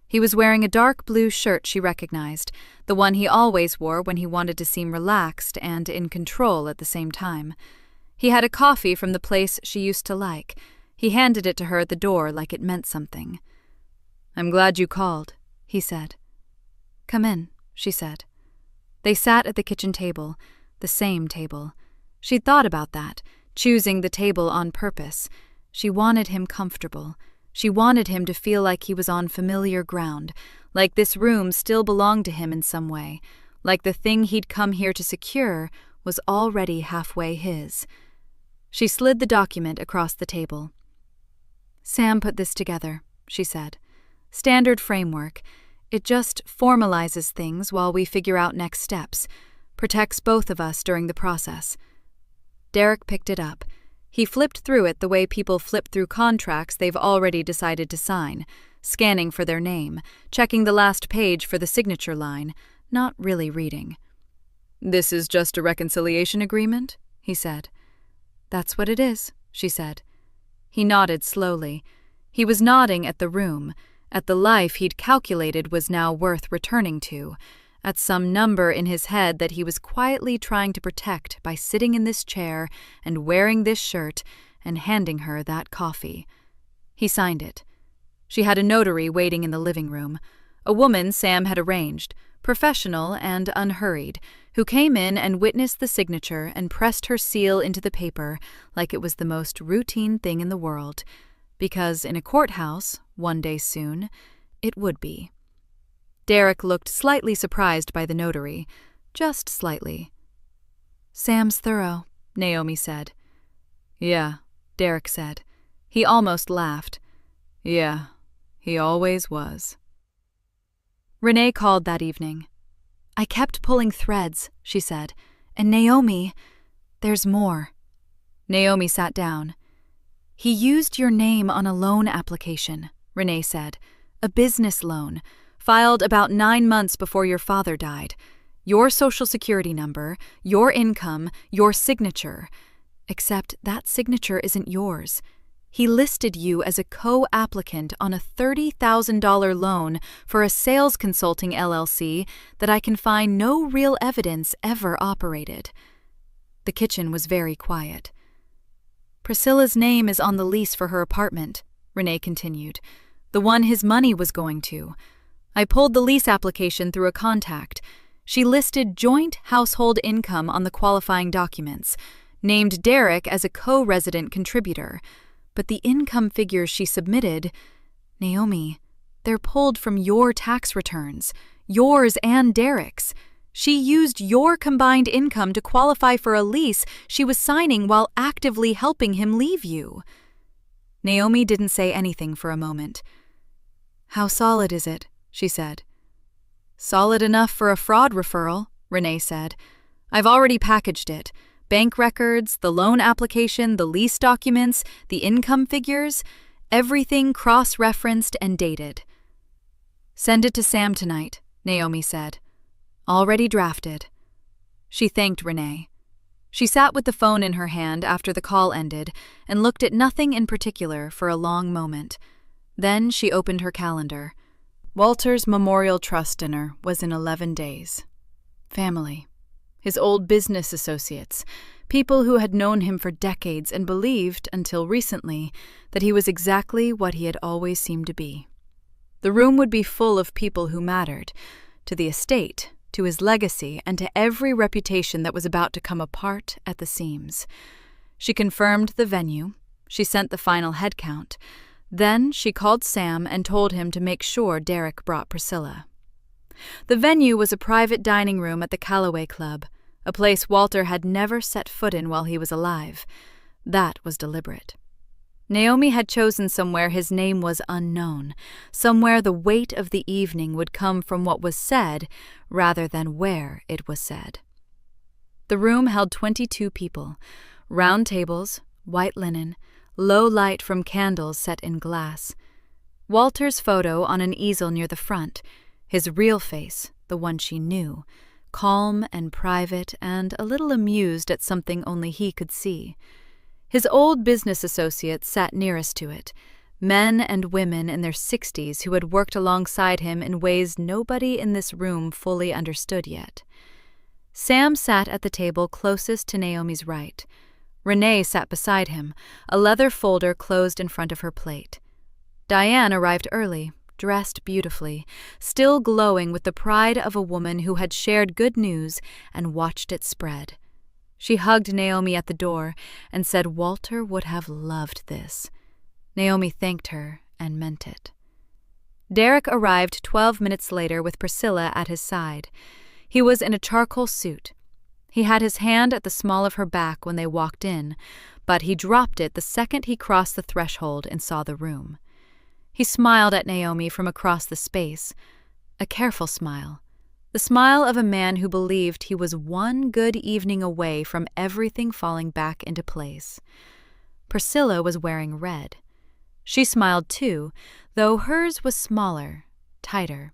He was wearing a dark blue shirt she recognized, the one he always wore when he wanted to seem relaxed and in control at the same time. He had a coffee from the place she used to like. He handed it to her at the door like it meant something. "I'm glad you called," he said. "Come in," she said. They sat at the kitchen table, the same table. She'd thought about that, choosing the table on purpose. She wanted him comfortable. She wanted him to feel like he was on familiar ground, like this room still belonged to him in some way, like the thing he'd come here to secure was already halfway his. She slid the document across the table. "Sam put this together," she said. "Standard framework. It just formalizes things while we figure out next steps, protects both of us during the process." Derek picked it up. He flipped through it the way people flip through contracts they've already decided to sign, scanning for their name, checking the last page for the signature line, not really reading. "This is just a reconciliation agreement?" he said. "That's what it is," she said. He nodded slowly. He was nodding at the room, at the life he'd calculated was now worth returning to, at some number in his head that he was quietly trying to protect by sitting in this chair and wearing this shirt and handing her that coffee. He signed it. She had a notary waiting in the living room, a woman Sam had arranged, professional and unhurried, who came in and witnessed the signature and pressed her seal into the paper like it was the most routine thing in the world, because in a courthouse, one day soon, it would be. Derek looked slightly surprised by the notary, just slightly. "Sam's thorough," Naomi said. "Yeah," Derek said. He almost laughed. "Yeah, he always was." Renee called that evening. "I kept pulling threads," she said. "And Naomi, there's more." Naomi sat down. "He used your name on a loan application," Renee said. "A business loan. Filed about 9 months before your father died. Your social security number, your income, your signature. Except that signature isn't yours. He listed you as a co-applicant on a $30,000 loan for a sales consulting LLC that I can find no real evidence ever operated." The kitchen was very quiet. "Priscilla's name is on the lease for her apartment," Renee continued. "The one his money was going to. I pulled the lease application through a contact. She listed joint household income on the qualifying documents, named Derek as a co-resident contributor. But the income figures she submitted, Naomi, they're pulled from your tax returns, yours and Derek's. She used your combined income to qualify for a lease she was signing while actively helping him leave you." Naomi didn't say anything for a moment. "How solid is it?" she said. "Solid enough for a fraud referral," Renee said. "I've already packaged it. Bank records, the loan application, the lease documents, the income figures, everything cross-referenced and dated." "Send it to Sam tonight," Naomi said. "Already drafted." She thanked Renee. She sat with the phone in her hand after the call ended and looked at nothing in particular for a long moment. Then she opened her calendar. Walter's Memorial Trust dinner was in 11 days. Family. His old business associates, people who had known him for decades and believed, until recently, that he was exactly what he had always seemed to be. The room would be full of people who mattered, to the estate, to his legacy, and to every reputation that was about to come apart at the seams. She confirmed the venue. She sent the final head count. Then she called Sam and told him to make sure Derek brought Priscilla. The venue was a private dining room at the Callaway Club, a place Walter had never set foot in while he was alive. That was deliberate. Naomi had chosen somewhere his name was unknown, somewhere the weight of the evening would come from what was said rather than where it was said. The room held 22 people, round tables, white linen, low light from candles set in glass. Walter's photo on an easel near the front, his real face, the one she knew, calm and private and a little amused at something only he could see. His old business associates sat nearest to it, men and women in their 60s who had worked alongside him in ways nobody in this room fully understood yet. Sam sat at the table closest to Naomi's right. Renee sat beside him, a leather folder closed in front of her plate. Diane arrived early, dressed beautifully, still glowing with the pride of a woman who had shared good news and watched it spread. She hugged Naomi at the door and said Walter would have loved this. Naomi thanked her and meant it. Derek arrived 12 minutes later with Priscilla at his side. He was in a charcoal suit. He had his hand at the small of her back when they walked in, but he dropped it the second he crossed the threshold and saw the room. He smiled at Naomi from across the space, a careful smile. The smile of a man who believed he was one good evening away from everything falling back into place. Priscilla was wearing red. She smiled too, though hers was smaller, tighter.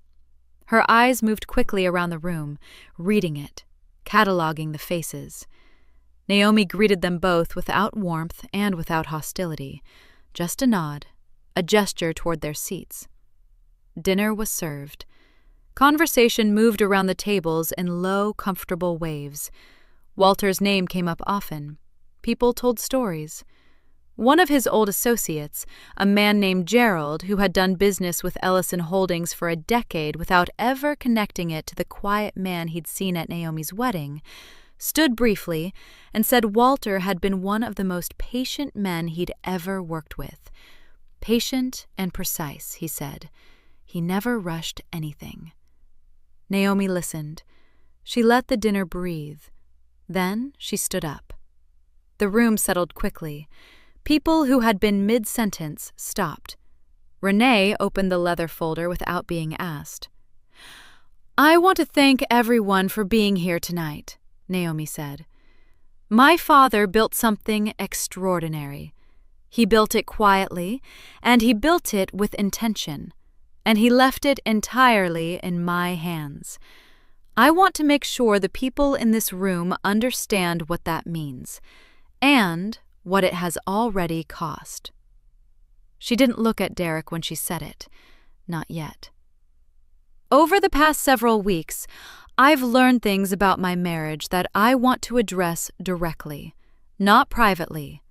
Her eyes moved quickly around the room, reading it, cataloging the faces. Naomi greeted them both without warmth and without hostility, just a nod, a gesture toward their seats. Dinner was served. Conversation moved around the tables in low, comfortable waves. Walter's name came up often. People told stories. One of his old associates, a man named Gerald, who had done business with Ellison Holdings for a decade without ever connecting it to the quiet man he'd seen at Naomi's wedding, stood briefly and said Walter had been one of the most patient men he'd ever worked with. Patient and precise, he said. He never rushed anything. Naomi listened. She let the dinner breathe. Then she stood up. The room settled quickly. People who had been mid-sentence stopped. Renee opened the leather folder without being asked. "I want to thank everyone for being here tonight," Naomi said. "My father built something extraordinary. He built it quietly, and he built it with intention. And he left it entirely in my hands. I want to make sure the people in this room understand what that means, and what it has already cost." She didn't look at Derek when she said it. Not yet. "Over the past several weeks, I've learned things about my marriage that I want to address directly, not privately.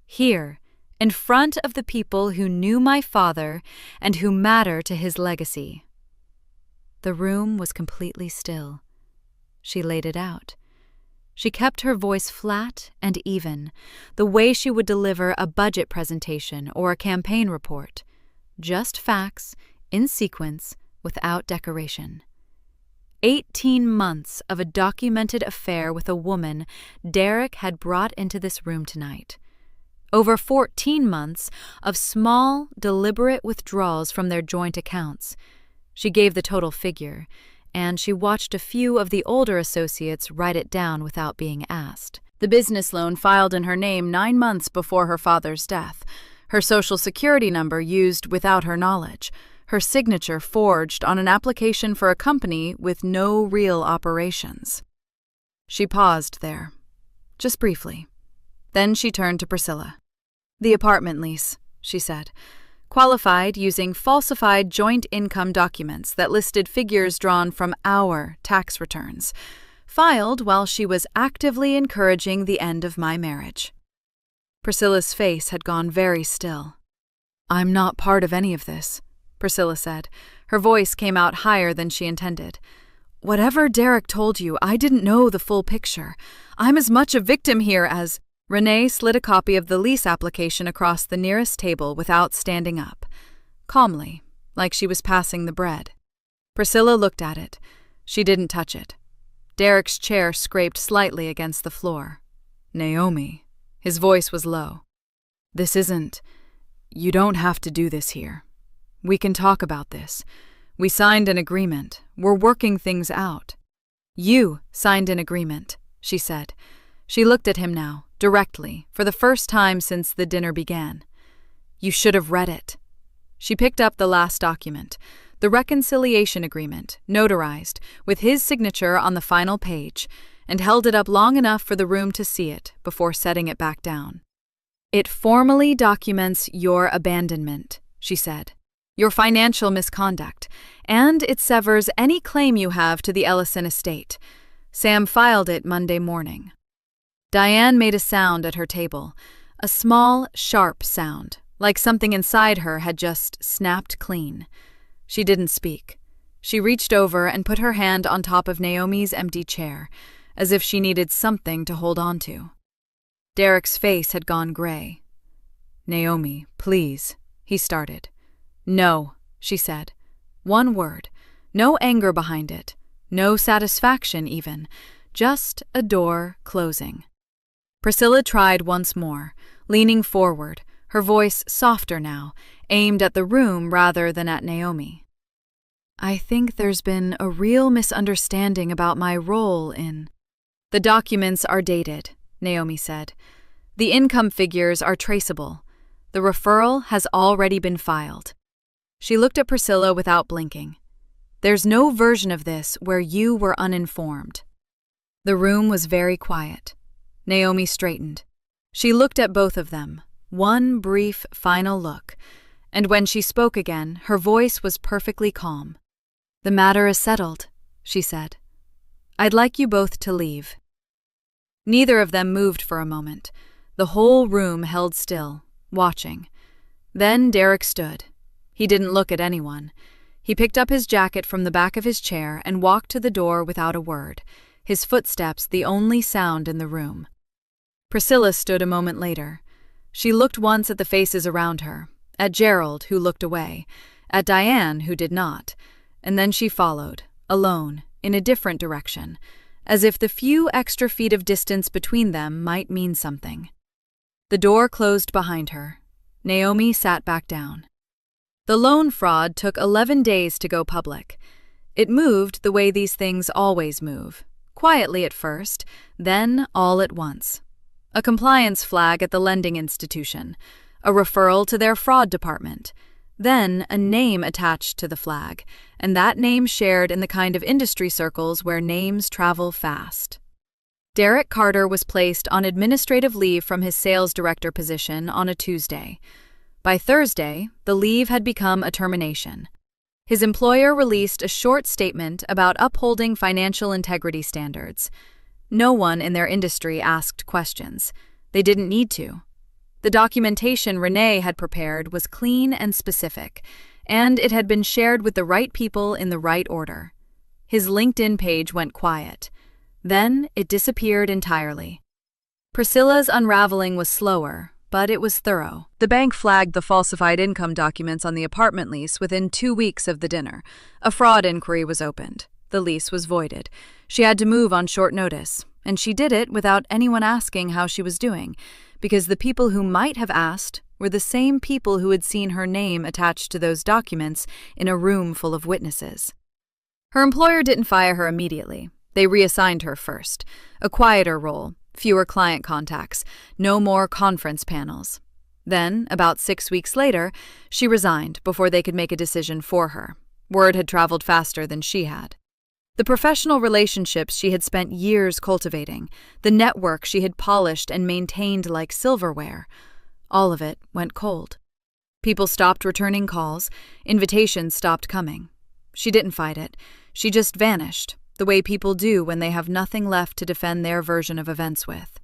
Here, in front of the people who knew my father and who matter to his legacy." The room was completely still. She laid it out. She kept her voice flat and even, the way she would deliver a budget presentation or a campaign report. Just facts, in sequence, without decoration. 18 months of a documented affair with a woman Derek had brought into this room tonight. Over 14 months of small, deliberate withdrawals from their joint accounts. She gave the total figure, and she watched a few of the older associates write it down without being asked. The business loan filed in her name 9 months before her father's death, her Social Security number used without her knowledge, her signature forged on an application for a company with no real operations. She paused there, just briefly. Then she turned to Priscilla. "The apartment lease," she said, "qualified using falsified joint income documents that listed figures drawn from our tax returns, filed while she was actively encouraging the end of my marriage." Priscilla's face had gone very still. "I'm not part of any of this," Priscilla said. Her voice came out higher than she intended. "Whatever Derek told you, I didn't know the full picture. I'm as much a victim here as—" Renee slid a copy of the lease application across the nearest table without standing up, calmly, like she was passing the bread. Priscilla looked at it. She didn't touch it. Derek's chair scraped slightly against the floor. Naomi. His voice was low. This isn't. You don't have to do this here. We can talk about this. We signed an agreement. We're working things out. You signed an agreement, she said. She looked at him now, directly, for the first time since the dinner began. You should have read it. She picked up the last document, the reconciliation agreement, notarized, with his signature on the final page, and held it up long enough for the room to see it before setting it back down. It formally documents your abandonment, she said, your financial misconduct, and it severs any claim you have to the Ellison estate. Sam filed it Monday morning. Diane made a sound at her table, a small, sharp sound, like something inside her had just snapped clean. She didn't speak. She reached over and put her hand on top of Naomi's empty chair, as if she needed something to hold on to. Derek's face had gone gray. Naomi, please, he started. No, she said. One word. No anger behind it. No satisfaction, even. Just a door closing. Priscilla tried once more, leaning forward, her voice softer now, aimed at the room rather than at Naomi. I think there's been a real misunderstanding about my role in... The documents are dated, Naomi said. The income figures are traceable. The referral has already been filed. She looked at Priscilla without blinking. There's no version of this where you were uninformed. The room was very quiet. Naomi straightened. She looked at both of them, one brief, final look, and when she spoke again, her voice was perfectly calm. The matter is settled, she said. I'd like you both to leave. Neither of them moved for a moment. The whole room held still, watching. Then Derek stood. He didn't look at anyone. He picked up his jacket from the back of his chair and walked to the door without a word, his footsteps the only sound in the room. Priscilla stood a moment later. She looked once at the faces around her, at Gerald, who looked away, at Diane, who did not, and then she followed, alone, in a different direction, as if the few extra feet of distance between them might mean something. The door closed behind her. Naomi sat back down. The loan fraud took 11 days to go public. It moved the way these things always move, quietly at first, then all at once. A compliance flag at the lending institution, a referral to their fraud department, then a name attached to the flag, and that name shared in the kind of industry circles where names travel fast. Derek Carter was placed on administrative leave from his sales director position on a Tuesday. By Thursday, the leave had become a termination. His employer released a short statement about upholding financial integrity standards. No one in their industry asked questions. They didn't need to. The documentation Renee had prepared was clean and specific, and it had been shared with the right people in the right order. His LinkedIn page went quiet. Then it disappeared entirely. Priscilla's unraveling was slower, but it was thorough. The bank flagged the falsified income documents on the apartment lease within 2 weeks of the dinner. A fraud inquiry was opened. The lease was voided. She had to move on short notice, and she did it without anyone asking how she was doing, because the people who might have asked were the same people who had seen her name attached to those documents in a room full of witnesses. Her employer didn't fire her immediately. They reassigned her first. A quieter role, fewer client contacts, no more conference panels. Then, about 6 weeks later, she resigned before they could make a decision for her. Word had traveled faster than she had. The professional relationships she had spent years cultivating, the network she had polished and maintained like silverware, all of it went cold. People stopped returning calls, invitations stopped coming. She didn't fight it. She just vanished, the way people do when they have nothing left to defend their version of events with.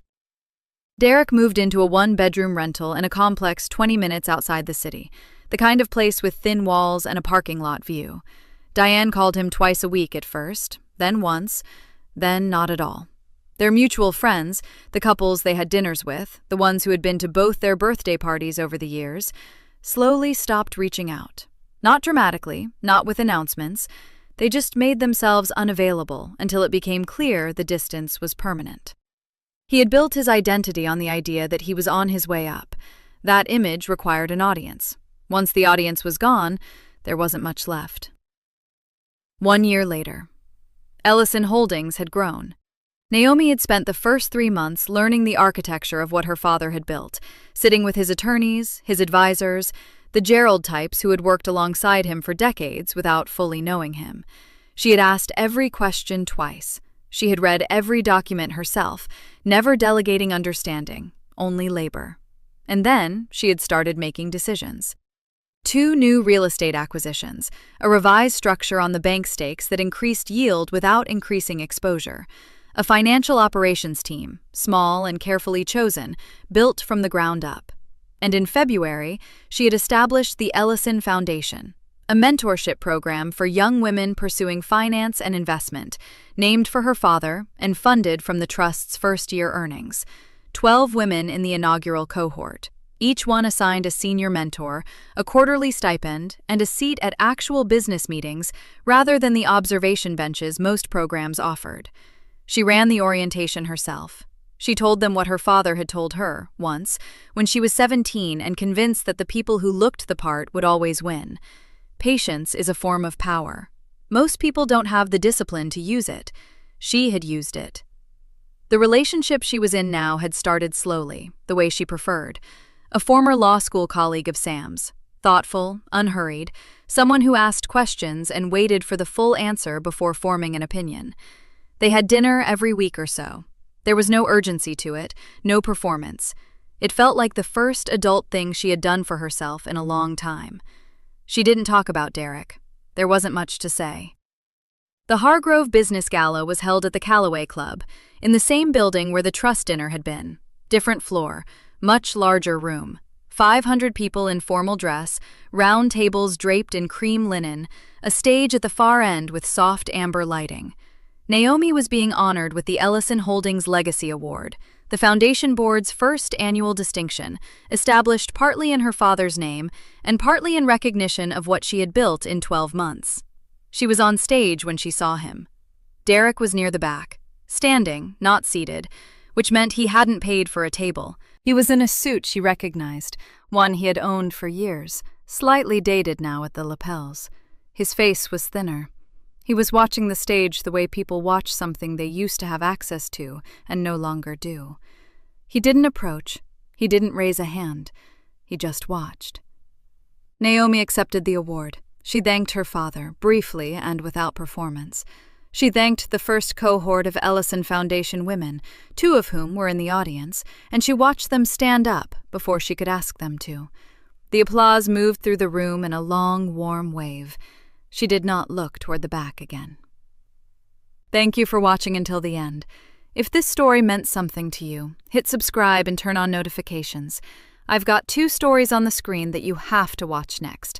Derek moved into a one-bedroom rental in a complex 20 minutes outside the city, the kind of place with thin walls and a parking lot view. Diane called him twice a week at first, then once, then not at all. Their mutual friends, the couples they had dinners with, the ones who had been to both their birthday parties over the years, slowly stopped reaching out. Not dramatically, not with announcements. They just made themselves unavailable until it became clear the distance was permanent. He had built his identity on the idea that he was on his way up. That image required an audience. Once the audience was gone, there wasn't much left. 1 year later, Ellison Holdings had grown. Naomi had spent the first 3 months learning the architecture of what her father had built, sitting with his attorneys, his advisors, the Gerald types who had worked alongside him for decades without fully knowing him. She had asked every question twice. She had read every document herself, never delegating understanding, only labor. And then she had started making decisions. 2 new real estate acquisitions, a revised structure on the bank stakes that increased yield without increasing exposure, a financial operations team, small and carefully chosen, built from the ground up. And in February, she had established the Ellison Foundation, a mentorship program for young women pursuing finance and investment, named for her father and funded from the trust's first-year earnings. 12 women in the inaugural cohort, each one assigned a senior mentor, a quarterly stipend, and a seat at actual business meetings rather than the observation benches most programs offered. She ran the orientation herself. She told them what her father had told her, once, when she was 17 and convinced that the people who looked the part would always win. Patience is a form of power. Most people don't have the discipline to use it. She had used it. The relationship she was in now had started slowly, the way she preferred. A former law school colleague of Sam's, thoughtful, unhurried, someone who asked questions and waited for the full answer before forming an opinion. They had dinner every week or so. There was no urgency to it, no performance. It felt like the first adult thing she had done for herself in a long time. She didn't talk about Derek. There wasn't much to say. The Hargrove Business Gala was held at the Callaway Club, in the same building where the trust dinner had been. Different floor, much larger room. 500 people in formal dress, round tables draped in cream linen, a stage at the far end with soft amber lighting. Naomi was being honored with the Ellison Holdings Legacy Award, the Foundation Board's first annual distinction, established partly in her father's name and partly in recognition of what she had built in 12 months. She was on stage when she saw him. Derek was near the back, standing, not seated, which meant he hadn't paid for a table. He was in a suit she recognized, one he had owned for years, slightly dated now at the lapels. His face was thinner. He was watching the stage the way people watch something they used to have access to and no longer do. He didn't approach. He didn't raise a hand. He just watched. Naomi accepted the award. She thanked her father, briefly and without performance. She thanked the first cohort of Ellison Foundation women, 2 of whom were in the audience, and she watched them stand up before she could ask them to. The applause moved through the room in a long, warm wave. She did not look toward the back again. Thank you for watching until the end. If this story meant something to you, hit subscribe and turn on notifications. I've got 2 stories on the screen that you have to watch next.